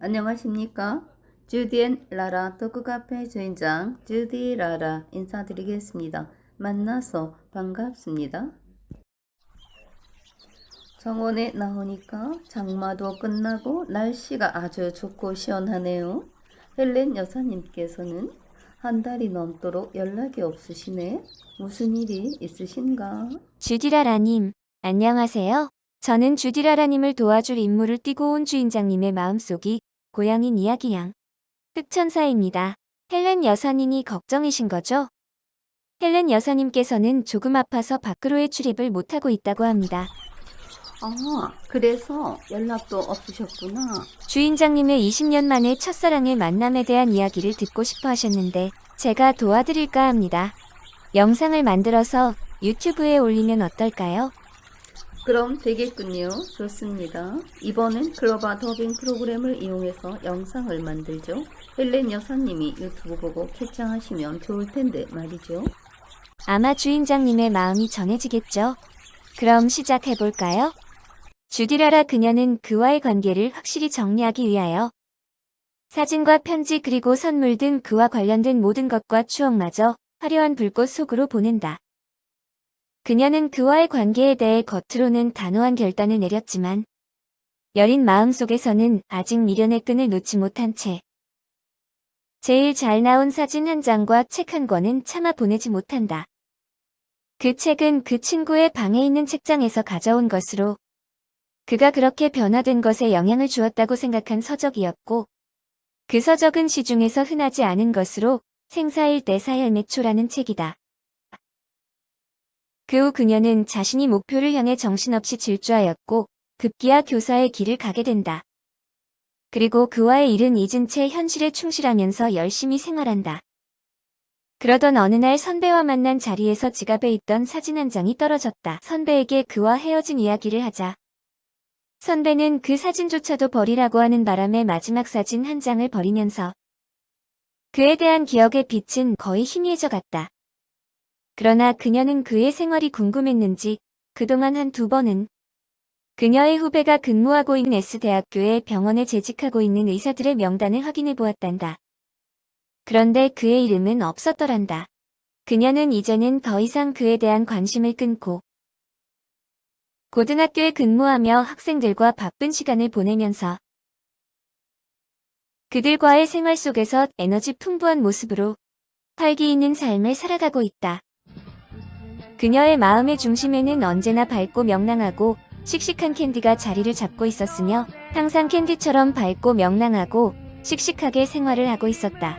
안녕하십니까? 주디앤 라라 토크카페 주인장 주디 라라 인사드리겠습니다. 만나서 반갑습니다. 정원에 나오니까 장마도 끝나고 날씨가 아주 좋고 시원하네요. 헬렌 여사님께서는 한 달이 넘도록 연락이 없으시네. 무슨 일이 있으신가? 주디라라님, 안녕하세요. 저는 주디라라님을 도와줄 임무를 띠고 온 주인장님의 마음속이 고향인 이야기양 흑천사입니다. 헬렌 여사님이 걱정이신 거죠? 헬렌 여사님께서는 조금 아파서 밖으로의 출입을 못하고 있다고 합니다. 그래서 연락도 없으셨구나. 주인장님의 20년 만의 첫사랑의 만남에 대한 이야기를 듣고 싶어 하셨는데 제가 도와드릴까 합니다. 영상을 만들어서 유튜브에 올리면 어떨까요? 그럼 되겠군요. 좋습니다. 이번엔 클로바 더빙 프로그램을 이용해서 영상을 만들죠. 헬렌 여사님이 유튜브 보고 캡처하시면 좋을 텐데 말이죠. 아마 주인장님의 마음이 전해지겠죠? 그럼 시작해볼까요? 주디라라 그녀는 그와의 관계를 확실히 정리하기 위하여 사진과 편지 그리고 선물 등 그와 관련된 모든 것과 추억마저 화려한 불꽃 속으로 보낸다. 그녀는 그와의 관계에 대해 겉으로는 단호한 결단을 내렸지만 여린 마음속에서는 아직 미련의 끈을 놓지 못한 채 제일 잘 나온 사진 한 장과 책 한 권은 차마 보내지 못한다. 그 책은 그 친구의 방에 있는 책장에서 가져온 것으로 그가 그렇게 변화된 것에 영향을 주었다고 생각한 서적이었고 그 서적은 시중에서 흔하지 않은 것으로 생사일 대 사혈매초라는 책이다. 그 후 그녀는 자신이 목표를 향해 정신없이 질주하였고 급기야 교사의 길을 가게 된다. 그리고 그와의 일은 잊은 채 현실에 충실하면서 열심히 생활한다. 그러던 어느 날 선배와 만난 자리에서 지갑에 있던 사진 한 장이 떨어졌다. 선배에게 그와 헤어진 이야기를 하자 선배는 그 사진조차도 버리라고 하는 바람에 마지막 사진 한 장을 버리면서 그에 대한 기억의 빛은 거의 희미해져 갔다. 그러나 그녀는 그의 생활이 궁금했는지 그동안 한두 번은 그녀의 후배가 근무하고 있는 S대학교의 병원에 재직하고 있는 의사들의 명단을 확인해 보았단다. 그런데 그의 이름은 없었더란다. 그녀는 이제는 더 이상 그에 대한 관심을 끊고 고등학교에 근무하며 학생들과 바쁜 시간을 보내면서 그들과의 생활 속에서 에너지 풍부한 모습으로 활기 있는 삶을 살아가고 있다. 그녀의 마음의 중심에는 언제나 밝고 명랑하고 씩씩한 캔디가 자리를 잡고 있었으며 항상 캔디처럼 밝고 명랑하고 씩씩하게 생활을 하고 있었다.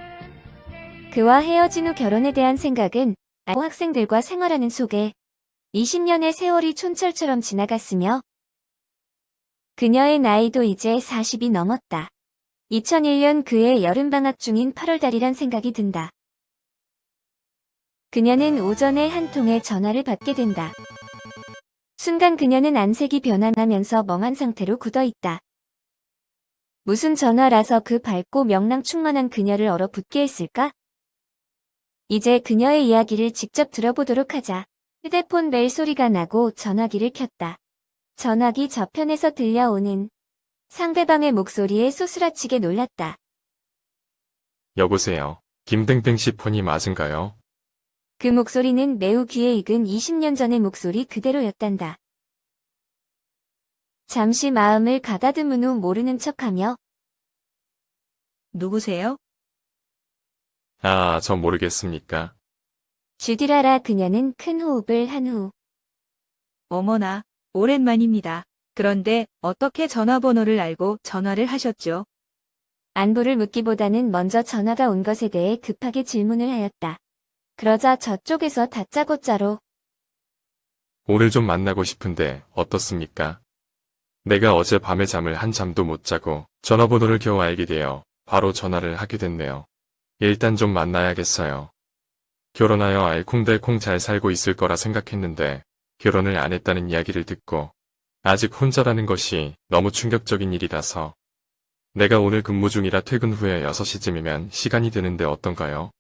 그와 헤어진 후 결혼에 대한 생각은 학생들과 생활하는 속에 20년의 세월이 촌철처럼 지나갔으며 그녀의 나이도 이제 40이 넘었다. 2001년 그의 여름방학 중인 8월달이란 생각이 든다. 그녀는 오전에 한 통의 전화를 받게 된다. 순간 그녀는 안색이 변하면서 멍한 상태로 굳어있다. 무슨 전화라서 그 밝고 명랑 충만한 그녀를 얼어붙게 했을까? 이제 그녀의 이야기를 직접 들어보도록 하자. 휴대폰 벨 소리가 나고 전화기를 켰다. 전화기 저편에서 들려오는 상대방의 목소리에 소스라치게 놀랐다. 여보세요. 김뱅뱅 씨 폰이 맞은가요? 그 목소리는 매우 귀에 익은 20년 전의 목소리 그대로였단다. 잠시 마음을 가다듬은 후 모르는 척하며 누구세요? 아, 저 모르겠습니까? 주디라라 그녀는 큰 호흡을 한 후 어머나, 오랜만입니다. 그런데 어떻게 전화번호를 알고 전화를 하셨죠? 안부를 묻기보다는 먼저 전화가 온 것에 대해 급하게 질문을 하였다. 그러자 저쪽에서 다짜고짜로 오늘 좀 만나고 싶은데 어떻습니까? 내가 어제 밤에 잠을 한잠도 못 자고 전화번호를 겨우 알게 되어 바로 전화를 하게 됐네요. 일단 좀 만나야겠어요. 결혼하여 알콩달콩 잘 살고 있을 거라 생각했는데 결혼을 안 했다는 이야기를 듣고 아직 혼자라는 것이 너무 충격적인 일이라서 내가 오늘 근무 중이라 퇴근 후에 6시쯤이면 시간이 되는데 어떤가요?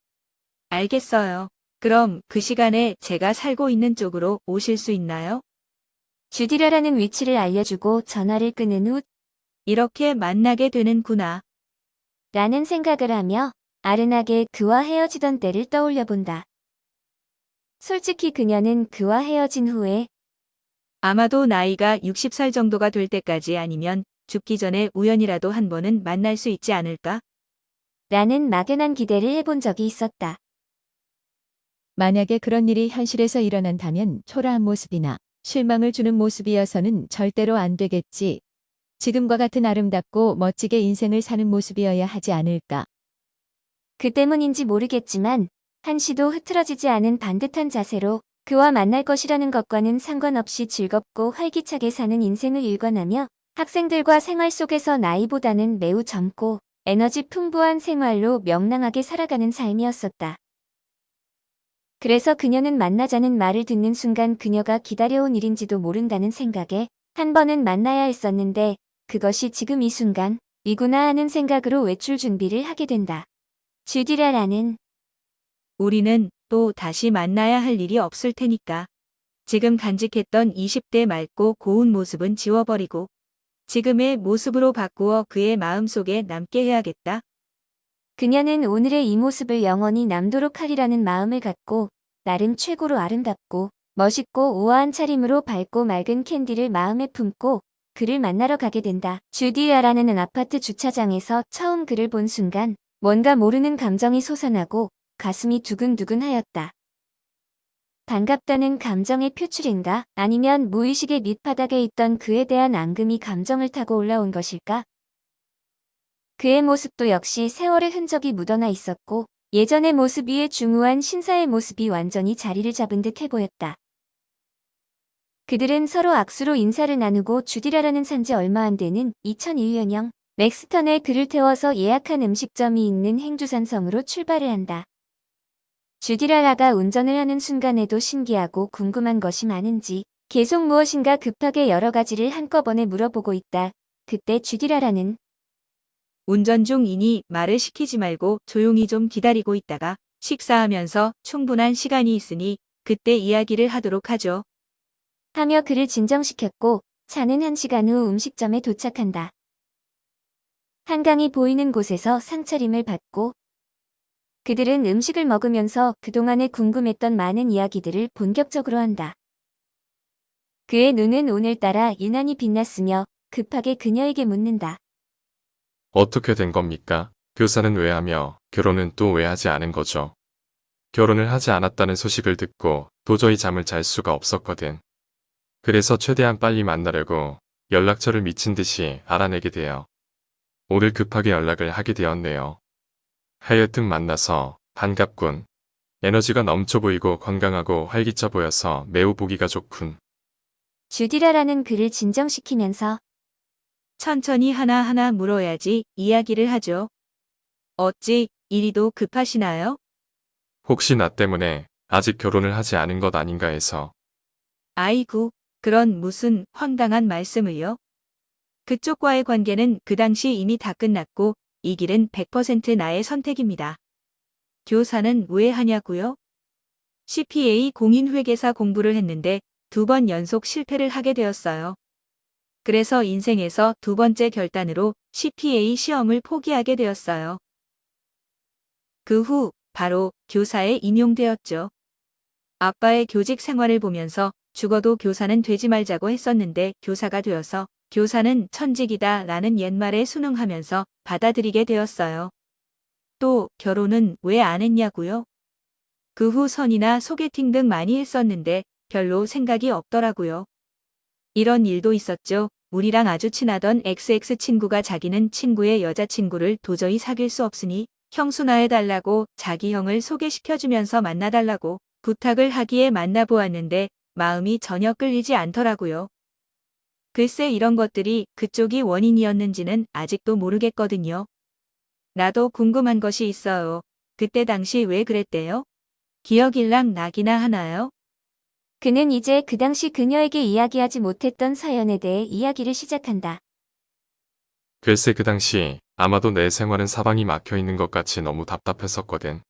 알겠어요. 그럼 그 시간에 제가 살고 있는 쪽으로 오실 수 있나요? 주디라라는 위치를 알려주고 전화를 끊은 후 이렇게 만나게 되는구나. 라는 생각을 하며 아른하게 그와 헤어지던 때를 떠올려 본다. 솔직히 그녀는 그와 헤어진 후에 아마도 나이가 60살 정도가 될 때까지 아니면 죽기 전에 우연이라도 한 번은 만날 수 있지 않을까? 라는 막연한 기대를 해본 적이 있었다. 만약에 그런 일이 현실에서 일어난다면 초라한 모습이나 실망을 주는 모습이어서는 절대로 안 되겠지. 지금과 같은 아름답고 멋지게 인생을 사는 모습이어야 하지 않을까. 그 때문인지 모르겠지만 한시도 흐트러지지 않은 반듯한 자세로 그와 만날 것이라는 것과는 상관없이 즐겁고 활기차게 사는 인생을 일관하며 학생들과 생활 속에서 나이보다는 매우 젊고 에너지 풍부한 생활로 명랑하게 살아가는 삶이었었다. 그래서 그녀는 만나자는 말을 듣는 순간 그녀가 기다려온 일인지도 모른다는 생각에 한 번은 만나야 했었는데 그것이 지금 이 순간 이구나 하는 생각으로 외출 준비를 하게 된다. 주디라라는 우리는 또 다시 만나야 할 일이 없을 테니까. 지금 간직했던 20대 맑고 고운 모습은 지워버리고 지금의 모습으로 바꾸어 그의 마음속에 남게 해야겠다. 그녀는 오늘의 이 모습을 영원히 남도록 하리라는 마음을 갖고 나름 최고로 아름답고 멋있고 우아한 차림으로 밝고 맑은 캔디를 마음에 품고 그를 만나러 가게 된다. 주디라라는 아파트 주차장에서 처음 그를 본 순간 뭔가 모르는 감정이 솟아나고 가슴이 두근두근하였다. 반갑다는 감정의 표출인가? 아니면 무의식의 밑바닥에 있던 그에 대한 앙금이 감정을 타고 올라온 것일까? 그의 모습도 역시 세월의 흔적이 묻어나 있었고 예전의 모습 위에 중후한 신사의 모습이 완전히 자리를 잡은 듯 해보였다. 그들은 서로 악수로 인사를 나누고 주디라라는 산지 얼마 안 되는 2001년형 렉스턴에 그를 태워서 예약한 음식점이 있는 행주산성으로 출발을 한다. 주디라라가 운전을 하는 순간에도 신기하고 궁금한 것이 많은지 계속 무엇인가 급하게 여러 가지를 한꺼번에 물어보고 있다. 그때 주디라라는 운전 중이니 말을 시키지 말고 조용히 좀 기다리고 있다가 식사하면서 충분한 시간이 있으니 그때 이야기를 하도록 하죠. 하며 그를 진정시켰고 차는 1시간 후 음식점에 도착한다. 한강이 보이는 곳에서 상차림을 받고 그들은 음식을 먹으면서 그동안에 궁금했던 많은 이야기들을 본격적으로 한다. 그의 눈은 오늘따라 유난히 빛났으며 급하게 그녀에게 묻는다. 어떻게 된 겁니까? 교사는 왜 하며 결혼은 또 왜 하지 않은 거죠? 결혼을 하지 않았다는 소식을 듣고 도저히 잠을 잘 수가 없었거든. 그래서 최대한 빨리 만나려고 연락처를 미친 듯이 알아내게 돼요. 오늘 급하게 연락을 하게 되었네요. 하여튼 만나서 반갑군. 에너지가 넘쳐 보이고 건강하고 활기차 보여서 매우 보기가 좋군. 주디라라는 그를 진정시키면서 천천히 하나하나 물어야지 이야기를 하죠. 어찌 이리도 급하시나요? 혹시 나 때문에 아직 결혼을 하지 않은 것 아닌가 해서. 아이고, 그런 무슨 황당한 말씀을요? 그쪽과의 관계는 그 당시 이미 다 끝났고 이 길은 100% 나의 선택입니다. 교사는 왜 하냐고요? CPA 공인회계사 공부를 했는데 2번 연속 실패를 하게 되었어요. 그래서 인생에서 2번째 결단으로 CPA 시험을 포기하게 되었어요. 그 후 바로 교사에 임용되었죠. 아빠의 교직 생활을 보면서 죽어도 교사는 되지 말자고 했었는데 교사가 되어서 교사는 천직이다 라는 옛말에 순응하면서 받아들이게 되었어요. 또 결혼은 왜 안 했냐고요? 그 후 선이나 소개팅 등 많이 했었는데 별로 생각이 없더라고요. 이런 일도 있었죠. 우리랑 아주 친하던 XX 친구가 자기는 친구의 여자친구를 도저히 사귈 수 없으니 형수나해달라고 자기 형을 소개시켜주면서 만나달라고 부탁을 하기에 만나보았는데 마음이 전혀 끌리지 않더라고요. 글쎄 이런 것들이 그쪽이 원인이었는지는 아직도 모르겠거든요. 나도 궁금한 것이 있어요. 그때 당시 왜 그랬대요? 기억일랑 나기나 하나요? 그는 이제 그 당시 그녀에게 이야기하지 못했던 사연에 대해 이야기를 시작한다. 글쎄 그 당시 아마도 내 생활은 사방이 막혀 있는 것 같이 너무 답답했었거든.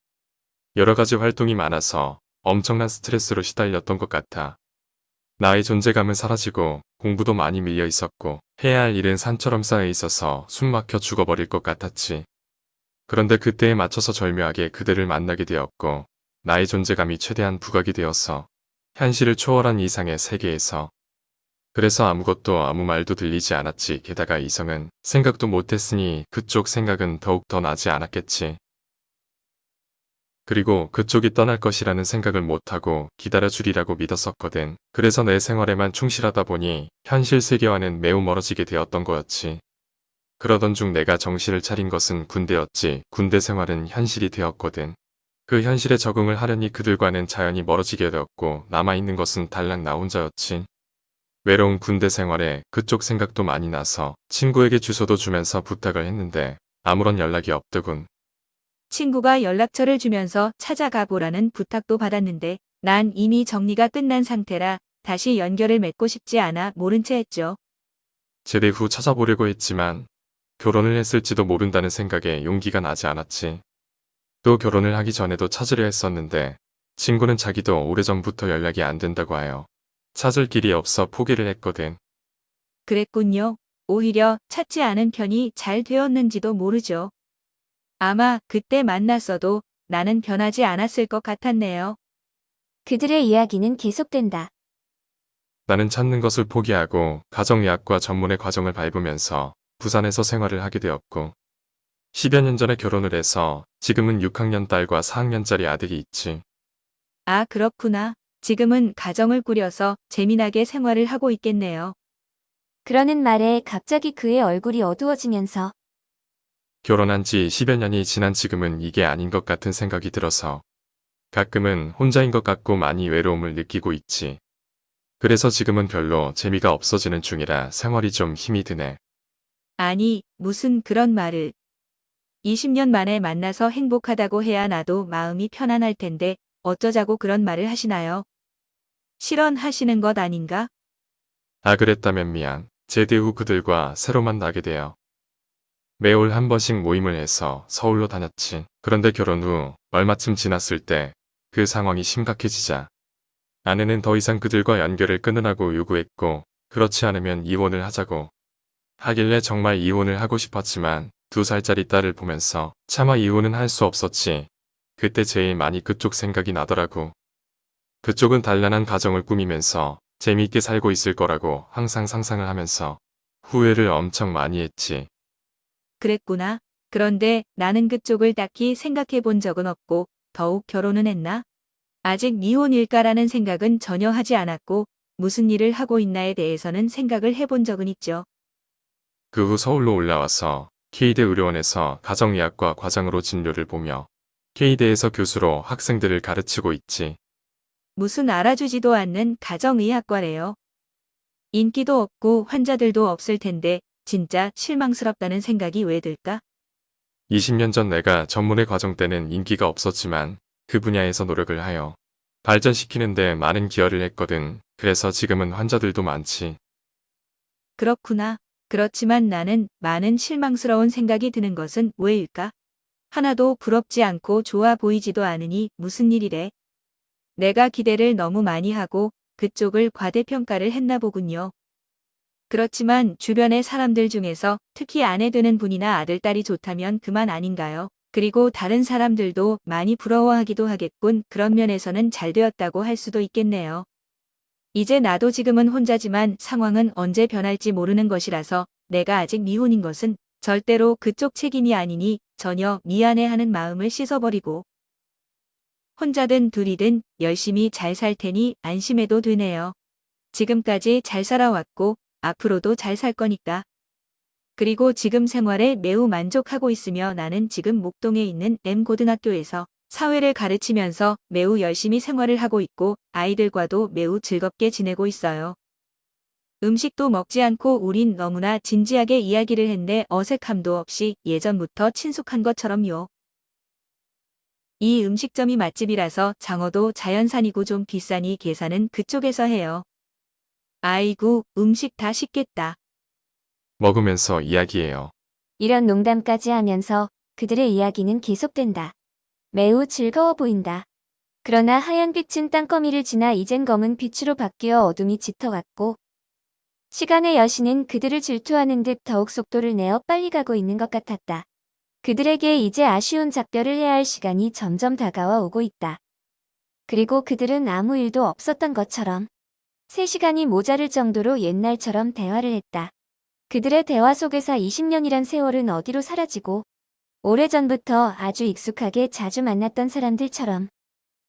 여러 가지 활동이 많아서 엄청난 스트레스로 시달렸던 것 같아. 나의 존재감은 사라지고 공부도 많이 밀려 있었고 해야 할 일은 산처럼 쌓여 있어서 숨 막혀 죽어버릴 것 같았지. 그런데 그때에 맞춰서 절묘하게 그들을 만나게 되었고 나의 존재감이 최대한 부각이 되어서 현실을 초월한 이상의 세계에서 그래서 아무것도 아무 말도 들리지 않았지. 게다가 이성은 생각도 못했으니 그쪽 생각은 더욱 더 나지 않았겠지. 그리고 그쪽이 떠날 것이라는 생각을 못하고 기다려주리라고 믿었었거든. 그래서 내 생활에만 충실하다 보니 현실 세계와는 매우 멀어지게 되었던 거였지. 그러던 중 내가 정신을 차린 것은 군대였지. 군대 생활은 현실이 되었거든. 그 현실에 적응을 하려니 그들과는 자연히 멀어지게 되었고 남아있는 것은 달랑 나 혼자였지. 외로운 군대 생활에 그쪽 생각도 많이 나서 친구에게 주소도 주면서 부탁을 했는데 아무런 연락이 없더군. 친구가 연락처를 주면서 찾아가 보라는 부탁도 받았는데 난 이미 정리가 끝난 상태라 다시 연결을 맺고 싶지 않아 모른 채 했죠. 제대 후 찾아보려고 했지만 결혼을 했을지도 모른다는 생각에 용기가 나지 않았지. 또 결혼을 하기 전에도 찾으려 했었는데 친구는 자기도 오래전부터 연락이 안 된다고 하여 찾을 길이 없어 포기를 했거든. 그랬군요. 오히려 찾지 않은 편이 잘 되었는지도 모르죠. 아마 그때 만났어도 나는 변하지 않았을 것 같았네요. 그들의 이야기는 계속된다. 나는 찾는 것을 포기하고 가정의학과 전문의 과정을 밟으면서 부산에서 생활을 하게 되었고 10여 년 전에 결혼을 해서 지금은 6학년 딸과 4학년짜리 아들이 있지. 아, 그렇구나. 지금은 가정을 꾸려서 재미나게 생활을 하고 있겠네요. 그러는 말에 갑자기 그의 얼굴이 어두워지면서 결혼한 지 10여 년이 지난 지금은 이게 아닌 것 같은 생각이 들어서 가끔은 혼자인 것 같고 많이 외로움을 느끼고 있지. 그래서 지금은 별로 재미가 없어지는 중이라 생활이 좀 힘이 드네. 아니, 무슨 그런 말을. 20년 만에 만나서 행복하다고 해야 나도 마음이 편안할 텐데 어쩌자고 그런 말을 하시나요? 실언하시는 것 아닌가? 아, 그랬다면 미안. 제대 후 그들과 새로 만나게 되어 매월 한 번씩 모임을 해서 서울로 다녔지. 그런데 결혼 후 얼마쯤 지났을 때 그 상황이 심각해지자 아내는 더 이상 그들과 연결을 끊으라고 요구했고 그렇지 않으면 이혼을 하자고 하길래 정말 이혼을 하고 싶었지만 2살짜리 딸을 보면서 차마 이혼은 할 수 없었지. 그때 제일 많이 그쪽 생각이 나더라고. 그쪽은 단란한 가정을 꾸미면서 재미있게 살고 있을 거라고 항상 상상을 하면서 후회를 엄청 많이 했지. 그랬구나. 그런데 나는 그쪽을 딱히 생각해 본 적은 없고 더욱 결혼은 했나? 아직 미혼일까라는 생각은 전혀 하지 않았고 무슨 일을 하고 있나에 대해서는 생각을 해본 적은 있죠. 그 후 서울로 올라와서 K대 의료원에서 가정의학과 과장으로 진료를 보며 K대에서 교수로 학생들을 가르치고 있지. 무슨 알아주지도 않는 가정의학과래요. 인기도 없고 환자들도 없을 텐데 진짜 실망스럽다는 생각이 왜 들까? 20년 전 내가 전문의 과정 때는 인기가 없었지만 그 분야에서 노력을 하여 발전시키는데 많은 기여를 했거든. 그래서 지금은 환자들도 많지. 그렇구나. 그렇지만 나는 많은 실망스러운 생각이 드는 것은 왜일까? 하나도 부럽지 않고 좋아 보이지도 않으니 무슨 일이래? 내가 기대를 너무 많이 하고 그쪽을 과대평가를 했나 보군요. 그렇지만 주변의 사람들 중에서 특히 아내 되는 분이나 아들, 딸이 좋다면 그만 아닌가요? 그리고 다른 사람들도 많이 부러워하기도 하겠군. 그런 면에서는 잘 되었다고 할 수도 있겠네요. 이제 나도 지금은 혼자지만 상황은 언제 변할지 모르는 것이라서 내가 아직 미혼인 것은 절대로 그쪽 책임이 아니니 전혀 미안해하는 마음을 씻어버리고 혼자든 둘이든 열심히 잘 살 테니 안심해도 되네요. 지금까지 잘 살아왔고 앞으로도 잘 살 거니까. 그리고 지금 생활에 매우 만족하고 있으며 나는 지금 목동에 있는 M고등학교에서 사회를 가르치면서 매우 열심히 생활을 하고 있고 아이들과도 매우 즐겁게 지내고 있어요. 음식도 먹지 않고 우린 너무나 진지하게 이야기를 했네. 어색함도 없이 예전부터 친숙한 것처럼요. 이 음식점이 맛집이라서 장어도 자연산이고 좀 비싸니 계산은 그쪽에서 해요. 아이고, 음식 다 식겠다. 먹으면서 이야기해요. 이런 농담까지 하면서 그들의 이야기는 계속된다. 매우 즐거워 보인다. 그러나 하얀빛은 땅거미를 지나 이젠 검은 빛으로 바뀌어 어둠이 짙어갔고 시간의 여신은 그들을 질투하는 듯 더욱 속도를 내어 빨리 가고 있는 것 같았다. 그들에게 이제 아쉬운 작별을 해야 할 시간이 점점 다가와 오고 있다. 그리고 그들은 아무 일도 없었던 것처럼 3시간이 모자랄 정도로 옛날처럼 대화를 했다. 그들의 대화 속에서 20년이란 세월은 어디로 사라지고 오래전부터 아주 익숙하게 자주 만났던 사람들처럼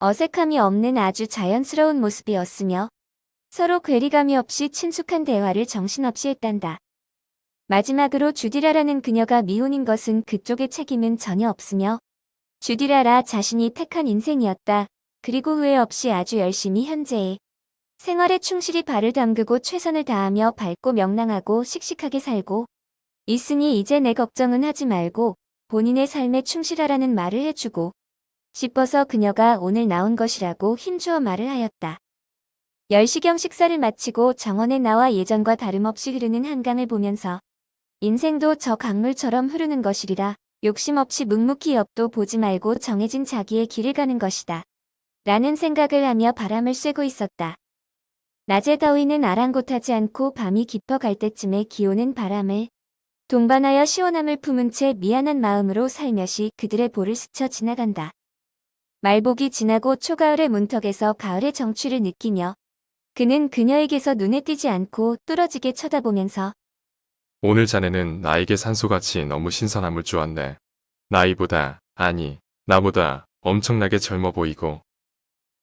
어색함이 없는 아주 자연스러운 모습이었으며 서로 괴리감이 없이 친숙한 대화를 정신없이 했단다. 마지막으로 주디라라는 그녀가 미혼인 것은 그쪽의 책임은 전혀 없으며 주디라라 자신이 택한 인생이었다. 그리고 후회 없이 아주 열심히 현재의 생활에 충실히 발을 담그고 최선을 다하며 밝고 명랑하고 씩씩하게 살고 있으니 이제 내 걱정은 하지 말고 본인의 삶에 충실하라는 말을 해주고 싶어서 그녀가 오늘 나온 것이라고 힘주어 말을 하였다. 10시경 식사를 마치고 정원에 나와 예전과 다름없이 흐르는 한강을 보면서 인생도 저 강물처럼 흐르는 것이리라. 욕심 없이 묵묵히 옆도 보지 말고 정해진 자기의 길을 가는 것이다. 라는 생각을 하며 바람을 쐬고 있었다. 낮의 더위는 아랑곳하지 않고 밤이 깊어갈 때쯤에 기오는 바람을 동반하여 시원함을 품은 채 미안한 마음으로 살며시 그들의 볼을 스쳐 지나간다. 말복이 지나고 초가을의 문턱에서 가을의 정취를 느끼며 그는 그녀에게서 눈에 띄지 않고 뚫어지게 쳐다보면서 오늘 자네는 나에게 산소같이 너무 신선함을 주었네. 나이보다, 아니, 나보다 엄청나게 젊어 보이고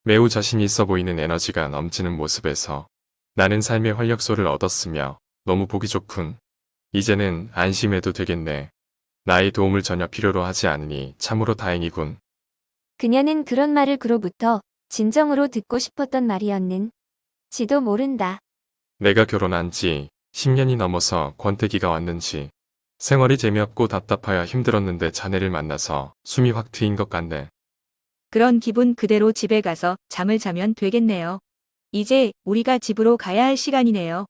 매우 자신 있어 보이는 에너지가 넘치는 모습에서 나는 삶의 활력소를 얻었으며 너무 보기 좋군. 이제는 안심해도 되겠네. 나의 도움을 전혀 필요로 하지 않으니 참으로 다행이군. 그녀는 그런 말을 그로부터 진정으로 듣고 싶었던 말이었는지도 모른다. 내가 결혼한 지 10년이 넘어서 권태기가 왔는지 생활이 재미없고 답답하여 힘들었는데 자네를 만나서 숨이 확 트인 것 같네. 그런 기분 그대로 집에 가서 잠을 자면 되겠네요. 이제 우리가 집으로 가야 할 시간이네요.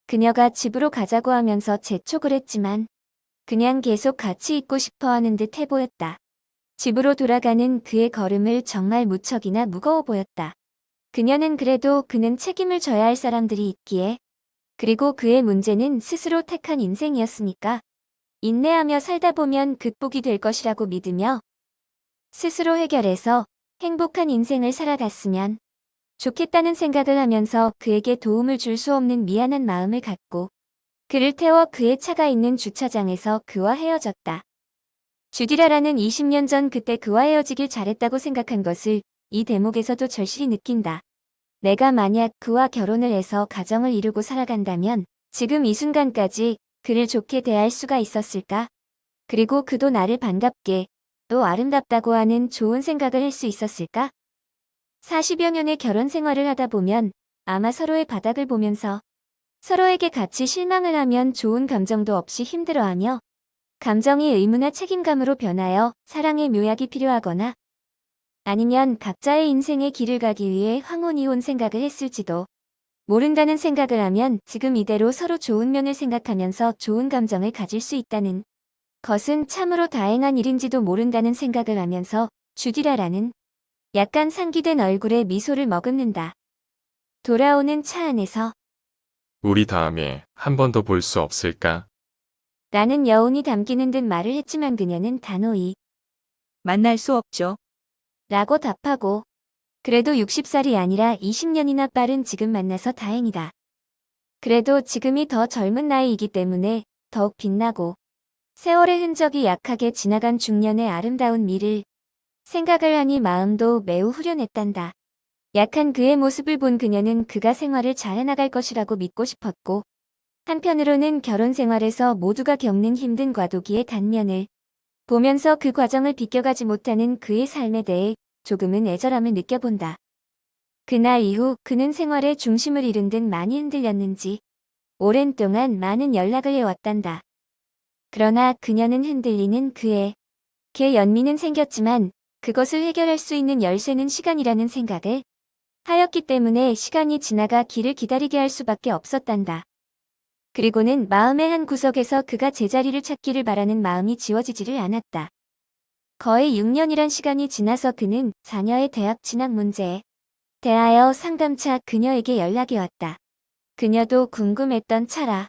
그녀가 집으로 가자고 하면서 재촉을 했지만 그냥 계속 같이 있고 싶어 하는 듯 해 보였다. 집으로 돌아가는 그의 걸음을 정말 무척이나 무거워 보였다. 그녀는 그래도 그는 책임을 져야 할 사람들이 있기에 그리고 그의 문제는 스스로 택한 인생이었으니까 인내하며 살다 보면 극복이 될 것이라고 믿으며 스스로 해결해서 행복한 인생을 살아갔으면 좋겠다는 생각을 하면서 그에게 도움을 줄 수 없는 미안한 마음을 갖고 그를 태워 그의 차가 있는 주차장에서 그와 헤어졌다. 주디라라는 20년 전 그때 그와 헤어지길 잘했다고 생각한 것을 이 대목에서도 절실히 느낀다. 내가 만약 그와 결혼을 해서 가정을 이루고 살아간다면 지금 이 순간까지 그를 좋게 대할 수가 있었을까? 그리고 그도 나를 반갑게 또 아름답다고 하는 좋은 생각을 할 수 있었을까? 40여 년의 결혼 생활을 하다 보면 아마 서로의 바닥을 보면서 서로에게 같이 실망을 하면 좋은 감정도 없이 힘들어하며 감정이 의무나 책임감으로 변하여 사랑의 묘약이 필요하거나 아니면 각자의 인생의 길을 가기 위해 황혼이혼 생각을 했을지도 모른다는 생각을 하면 지금 이대로 서로 좋은 면을 생각하면서 좋은 감정을 가질 수 있다는 것은 참으로 다행한 일인지도 모른다는 생각을 하면서 주디라라는 약간 상기된 얼굴에 미소를 머금는다. 돌아오는 차 안에서 우리 다음에 한 번 더 볼 수 없을까? 라는 여운이 담기는 듯 말을 했지만 그녀는 단호히 만날 수 없죠. 라고 답하고 그래도 60살이 아니라 20년이나 빠른 지금 만나서 다행이다. 그래도 지금이 더 젊은 나이이기 때문에 더욱 빛나고 세월의 흔적이 약하게 지나간 중년의 아름다운 미를 생각을 하니 마음도 매우 후련했단다. 약한 그의 모습을 본 그녀는 그가 생활을 잘 해나갈 것이라고 믿고 싶었고 한편으로는 결혼 생활에서 모두가 겪는 힘든 과도기의 단면을 보면서 그 과정을 비껴가지 못하는 그의 삶에 대해 조금은 애절함을 느껴본다. 그날 이후 그는 생활의 중심을 잃은 듯 많이 흔들렸는지 오랜 동안 많은 연락을 해왔단다. 그러나 그녀는 흔들리는 그의 연민은 생겼지만 그것을 해결할 수 있는 열쇠는 시간이라는 생각을 하였기 때문에 시간이 지나가 길을 기다리게 할 수밖에 없었단다. 그리고는 마음의 한 구석에서 그가 제자리를 찾기를 바라는 마음이 지워지지를 않았다. 거의 6년이란 시간이 지나서 그는 자녀의 대학 진학 문제에 대하여 상담차 그녀에게 연락이 왔다. 그녀도 궁금했던 차라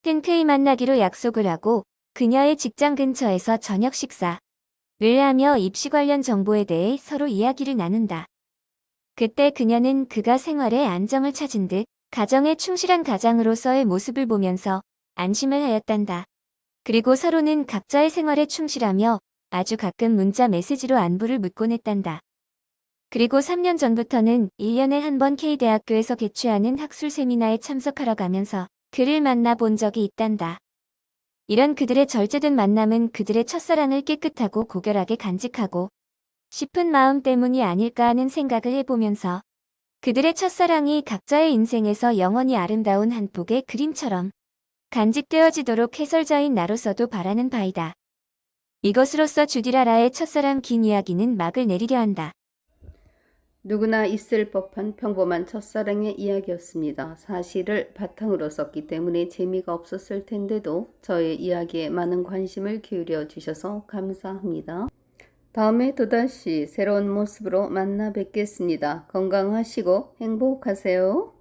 흔쾌히 만나기로 약속을 하고 그녀의 직장 근처에서 저녁 식사를 하며 입시 관련 정보에 대해 서로 이야기를 나눈다. 그때 그녀는 그가 생활에 안정을 찾은 듯 가정에 충실한 가장으로서의 모습을 보면서 안심을 하였단다. 그리고 서로는 각자의 생활에 충실하며 아주 가끔 문자 메시지로 안부를 묻곤 했단다. 그리고 3년 전부터는 1년에 한 번 K대학교에서 개최하는 학술 세미나에 참석하러 가면서 그를 만나 본 적이 있단다. 이런 그들의 절제된 만남은 그들의 첫사랑을 깨끗하고 고결하게 간직하고 싶은 마음 때문이 아닐까 하는 생각을 해보면서 그들의 첫사랑이 각자의 인생에서 영원히 아름다운 한 폭의 그림처럼 간직되어지도록 해설자인 나로서도 바라는 바이다. 이것으로써 주디라라의 첫사랑 긴 이야기는 막을 내리려 한다. 누구나 있을 법한 평범한 첫사랑의 이야기였습니다. 사실을 바탕으로 썼기 때문에 재미가 없었을 텐데도 저의 이야기에 많은 관심을 기울여 주셔서 감사합니다. 다음에 또다시 새로운 모습으로 만나 뵙겠습니다. 건강하시고 행복하세요.